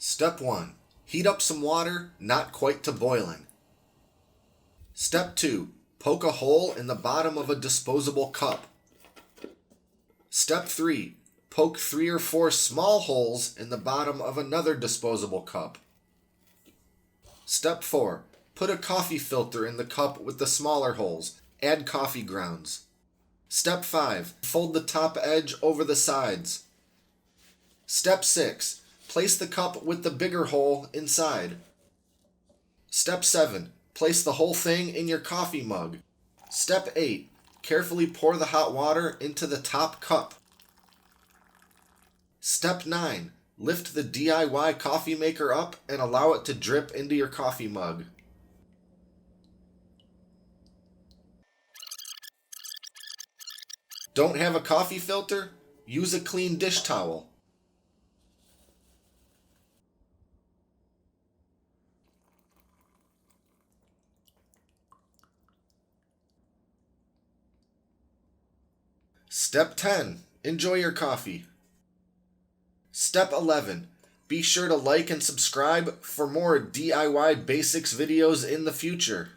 Step 1. Heat up some water, not quite to boiling. Step 2. Poke a hole in the bottom of a disposable cup. Step 3. Poke 3 or 4 small holes in the bottom of another disposable cup. Step 4. Put a coffee filter in the cup with the smaller holes. Add coffee grounds. Step 5. Fold the top edge over the sides. Step 6. Place the cup with the bigger hole inside. Step 7. Place the whole thing in your coffee mug. Step 8. Carefully pour the hot water into the top cup. Step 9. Lift the DIY coffee maker up and allow it to drip into your coffee mug. Don't have a coffee filter? Use a clean dish towel. Step 10. Enjoy your coffee. Step 11. Be sure to like and subscribe for more DIY basics videos in the future.